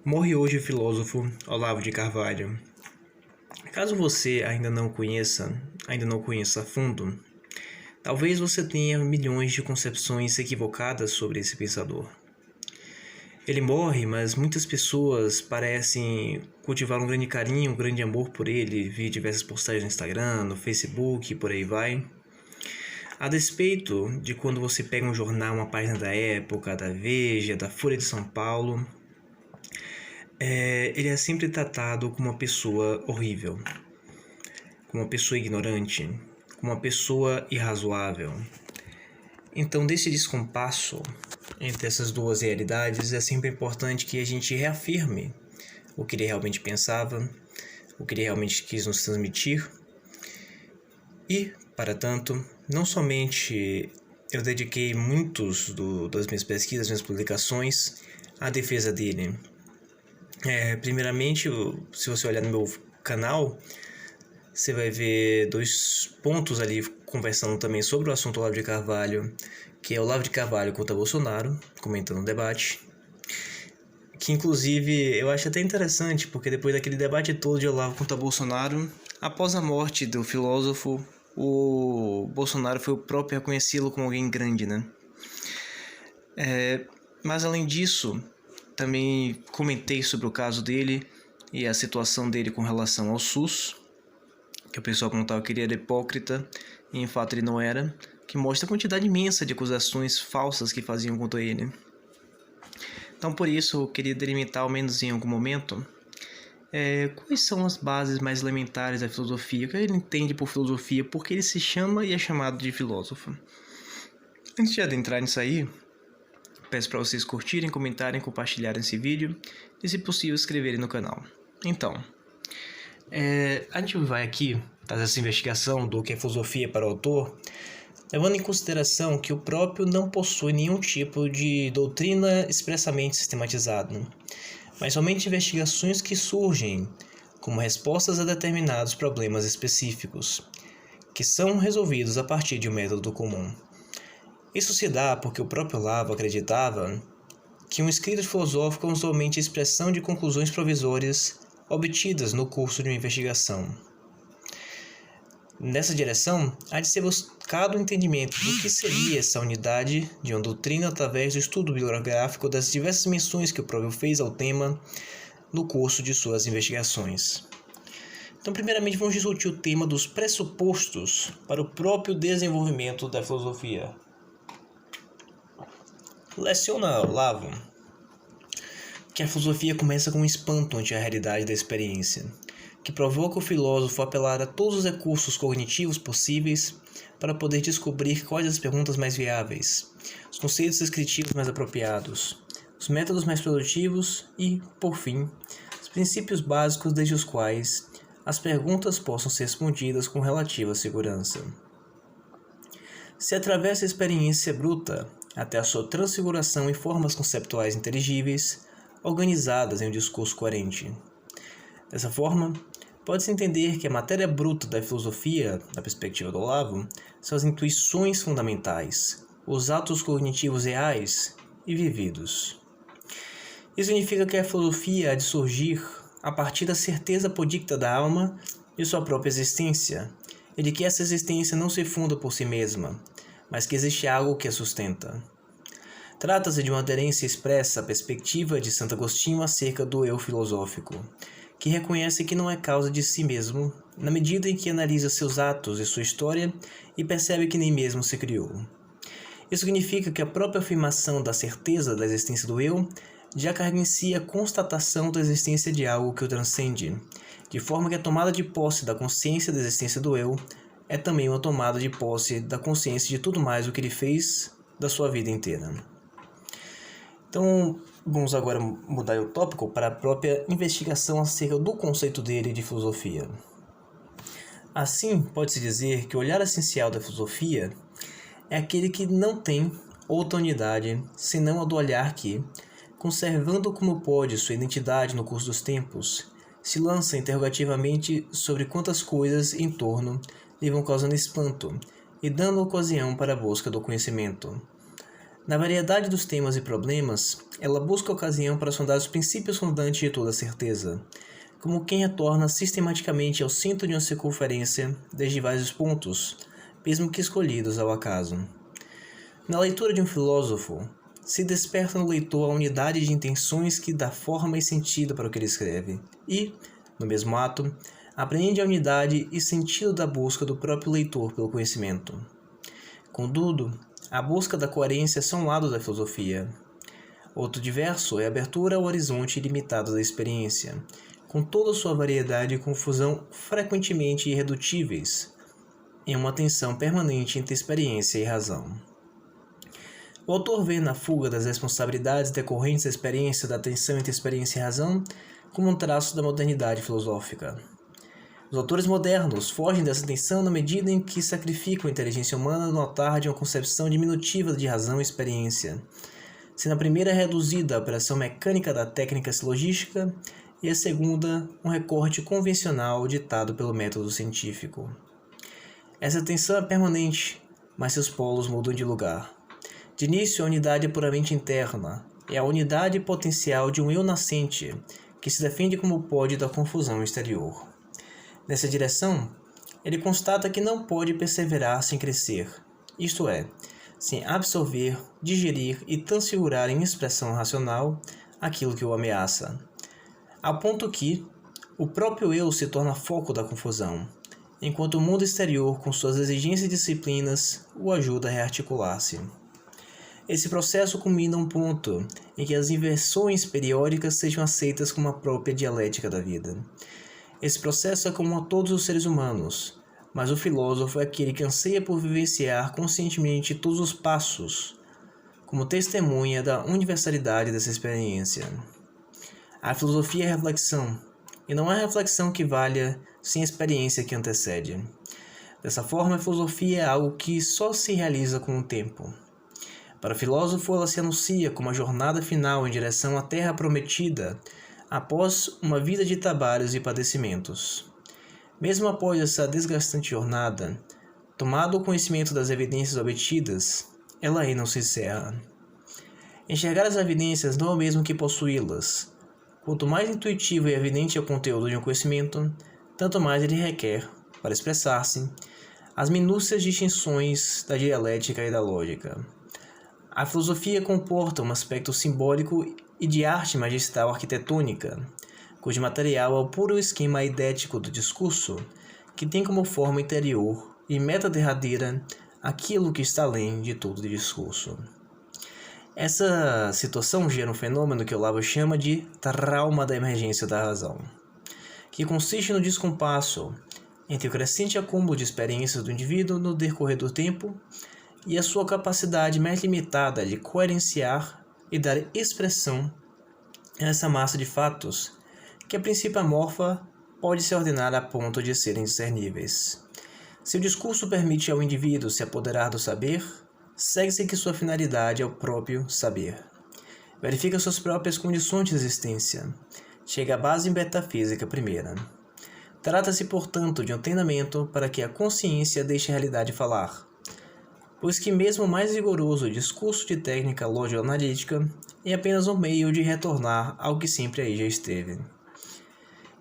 Morre hoje o filósofo Olavo de Carvalho. Caso você ainda não conheça a fundo, talvez você tenha milhões de concepções equivocadas sobre esse pensador. Ele morre, mas muitas pessoas parecem cultivar um grande carinho, um grande amor por ele, vi diversas postagens no Instagram, no Facebook e por aí vai. A despeito de quando você pega um jornal, uma página da Época, da Veja, da Folha de São Paulo, ele é sempre tratado como uma pessoa horrível, como uma pessoa ignorante, como uma pessoa irrazoável. Então, desse descompasso entre essas duas realidades, é sempre importante que a gente reafirme o que ele realmente pensava, o que ele realmente quis nos transmitir. E, para tanto, não somente eu dediquei das minhas pesquisas, das minhas publicações à defesa dele. Primeiramente, se você olhar no meu canal, você vai ver dois pontos ali conversando também sobre o assunto Olavo de Carvalho, que é o Olavo de Carvalho contra Bolsonaro, comentando o debate, que inclusive eu acho até interessante, porque depois daquele debate todo de Olavo contra Bolsonaro, após a morte do filósofo, o Bolsonaro foi o próprio reconhecê-lo como alguém grande, né? Mas além disso, também comentei sobre o caso dele e a situação dele com relação ao SUS, que o pessoal contava que ele era hipócrita, e em fato ele não era, que mostra a quantidade imensa de acusações falsas que faziam contra ele. Então por isso eu queria delimitar, ao menos em algum momento, quais são as bases mais elementares da filosofia, o que ele entende por filosofia, porque ele se chama e é chamado de filósofo. Antes de adentrar nisso aí, peço para vocês curtirem, comentarem, compartilharem esse vídeo e, se possível, inscreverem no canal. Então, a gente vai aqui fazer essa investigação do que é filosofia para o autor, levando em consideração que o próprio não possui nenhum tipo de doutrina expressamente sistematizada, mas somente investigações que surgem como respostas a determinados problemas específicos, que são resolvidos a partir de um método comum. Isso se dá porque o próprio Olavo acreditava que um escrito filosófico é somente a expressão de conclusões provisórias obtidas no curso de uma investigação. Nessa direção, há de ser buscado o entendimento do que seria essa unidade de uma doutrina através do estudo bibliográfico das diversas menções que o próprio fez ao tema no curso de suas investigações. Então, primeiramente, vamos discutir o tema dos pressupostos para o próprio desenvolvimento da filosofia. Leciona Olavo que a filosofia começa com um espanto ante a realidade da experiência, que provoca o filósofo a apelar a todos os recursos cognitivos possíveis para poder descobrir quais as perguntas mais viáveis, os conceitos descritivos mais apropriados, os métodos mais produtivos e, por fim, os princípios básicos desde os quais as perguntas possam ser respondidas com relativa segurança. Se através da experiência bruta até a sua transfiguração em formas conceptuais inteligíveis, organizadas em um discurso coerente. Dessa forma, pode-se entender que a matéria bruta da filosofia, da perspectiva do Olavo, são as intuições fundamentais, os atos cognitivos reais e vividos. Isso significa que a filosofia há de surgir a partir da certeza apodicta da alma de sua própria existência, e de que essa existência não se funda por si mesma, mas que existe algo que a sustenta. Trata-se de uma aderência expressa à perspectiva de Santo Agostinho acerca do eu filosófico, que reconhece que não é causa de si mesmo, na medida em que analisa seus atos e sua história e percebe que nem mesmo se criou. Isso significa que a própria afirmação da certeza da existência do eu já carrega em si a constatação da existência de algo que o transcende, de forma que a tomada de posse da consciência da existência do eu é também uma tomada de posse da consciência de tudo mais o que ele fez da sua vida inteira. Então, vamos agora mudar o tópico para a própria investigação acerca do conceito dele de filosofia. Assim, pode-se dizer que o olhar essencial da filosofia é aquele que não tem outra unidade senão a do olhar que, conservando como pode sua identidade no curso dos tempos, se lança interrogativamente sobre quantas coisas em torno lhe vão causando espanto e dando ocasião para a busca do conhecimento. Na variedade dos temas e problemas, ela busca ocasião para sondar os princípios fundantes de toda certeza, como quem retorna sistematicamente ao centro de uma circunferência desde vários pontos, mesmo que escolhidos ao acaso. Na leitura de um filósofo, se desperta no leitor a unidade de intenções que dá forma e sentido para o que ele escreve, e, no mesmo ato, apreende a unidade e sentido da busca do próprio leitor pelo conhecimento. Contudo, a busca da coerência é só um lado da filosofia. Outro diverso é a abertura ao horizonte ilimitado da experiência, com toda sua variedade e confusão frequentemente irredutíveis, em uma tensão permanente entre experiência e razão. O autor vê na fuga das responsabilidades decorrentes da experiência da tensão entre experiência e razão como um traço da modernidade filosófica. Os autores modernos fogem dessa tensão na medida em que sacrificam a inteligência humana no altar de uma concepção diminutiva de razão e experiência, sendo a primeira reduzida à operação mecânica da técnica silogística e a segunda um recorte convencional ditado pelo método científico. Essa tensão é permanente, mas seus polos mudam de lugar. De início, a unidade é puramente interna, é a unidade potencial de um eu nascente, que se defende como pode da confusão exterior. Nessa direção, ele constata que não pode perseverar sem crescer, isto é, sem absorver, digerir e transfigurar em expressão racional aquilo que o ameaça, a ponto que o próprio eu se torna foco da confusão, enquanto o mundo exterior, com suas exigências e disciplinas, o ajuda a rearticular-se. Esse processo culmina a um ponto em que as inversões periódicas sejam aceitas como a própria dialética da vida. Esse processo é comum a todos os seres humanos, mas o filósofo é aquele que anseia por vivenciar conscientemente todos os passos, como testemunha da universalidade dessa experiência. A filosofia é reflexão, e não há reflexão que valha sem a experiência que antecede. Dessa forma, a filosofia é algo que só se realiza com o tempo. Para o filósofo, ela se anuncia como a jornada final em direção à terra prometida, após uma vida de trabalhos e padecimentos. Mesmo após essa desgastante jornada, tomado o conhecimento das evidências obtidas, ela aí não se encerra. Enxergar as evidências não é o mesmo que possuí-las. Quanto mais intuitivo e evidente é o conteúdo de um conhecimento, tanto mais ele requer, para expressar-se, as minúcias distinções da dialética e da lógica. A filosofia comporta um aspecto simbólico e de arte magistral arquitetônica, cujo material é o puro esquema eidético do discurso, que tem como forma interior e meta derradeira aquilo que está além de todo o discurso. Essa situação gera um fenômeno que Olavo chama de trauma da emergência da razão, que consiste no descompasso entre o crescente acúmulo de experiências do indivíduo no decorrer do tempo e a sua capacidade mais limitada de coerenciar e dar expressão a essa massa de fatos que, a princípio amorfa, pode se ordenar a ponto de serem discerníveis. Se o discurso permite ao indivíduo se apoderar do saber, segue-se que sua finalidade é o próprio saber. Verifica suas próprias condições de existência. Chega à base metafísica primeira. Trata-se, portanto, de um treinamento para que a consciência deixe a realidade falar, pois que mesmo o mais rigoroso discurso de técnica lógico-analítica é apenas um meio de retornar ao que sempre aí já esteve.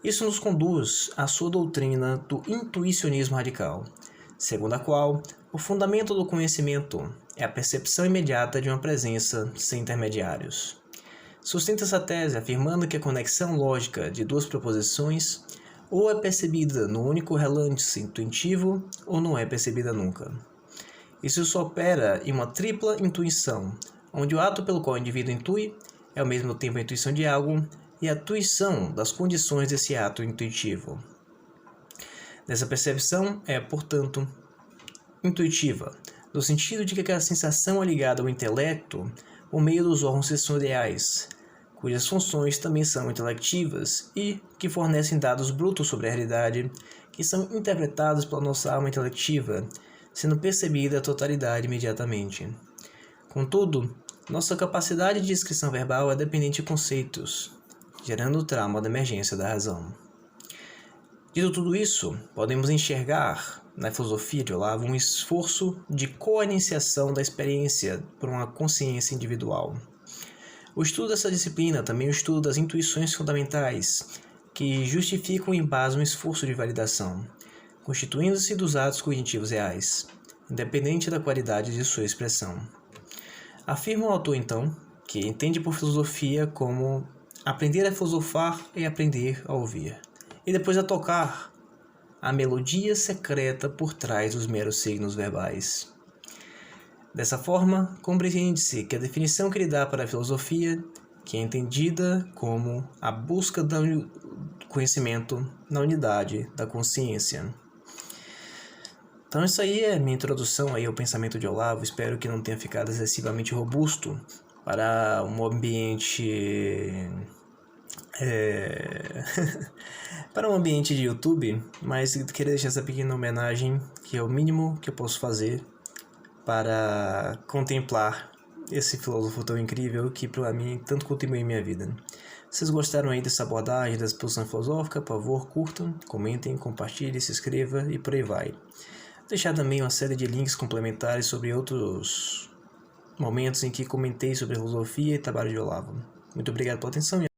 Isso nos conduz à sua doutrina do intuicionismo radical, segundo a qual o fundamento do conhecimento é a percepção imediata de uma presença sem intermediários. Sustenta essa tese afirmando que a conexão lógica de duas proposições ou é percebida no único relance intuitivo ou não é percebida nunca. Isso só opera em uma tripla intuição, onde o ato pelo qual o indivíduo intui é ao mesmo tempo a intuição de algo e a tuição das condições desse ato intuitivo. Essa percepção é, portanto, intuitiva, no sentido de que aquela sensação é ligada ao intelecto por meio dos órgãos sensoriais, cujas funções também são intelectivas e que fornecem dados brutos sobre a realidade, que são interpretados pela nossa alma intelectiva, sendo percebida a totalidade imediatamente. Contudo, nossa capacidade de descrição verbal é dependente de conceitos, gerando o trauma da emergência da razão. Dito tudo isso, podemos enxergar na filosofia de Olavo um esforço de co-iniciação da experiência por uma consciência individual. O estudo dessa disciplina também é o estudo das intuições fundamentais, que justificam e embasam um esforço de validação, constituindo-se dos atos cognitivos reais, independente da qualidade de sua expressão. Afirma o autor, então, que entende por filosofia como aprender a filosofar e aprender a ouvir, e depois a tocar a melodia secreta por trás dos meros signos verbais. Dessa forma, compreende-se que a definição que ele dá para a filosofia, que é entendida como a busca do conhecimento na unidade da consciência. Então isso aí é minha introdução aí ao pensamento de Olavo. Espero que não tenha ficado excessivamente robusto para um ambiente para um ambiente de YouTube, mas queria deixar essa pequena homenagem, que é o mínimo que eu posso fazer para contemplar esse filósofo tão incrível que para mim tanto contribuiu em minha vida. Se vocês gostaram aí dessa abordagem, dessa exposição filosófica, por favor, curtam, comentem, compartilhem, se inscrevam e por aí vai. Vou deixar também uma série de links complementares sobre outros momentos em que comentei sobre filosofia e trabalho de Olavo. Muito obrigado pela atenção.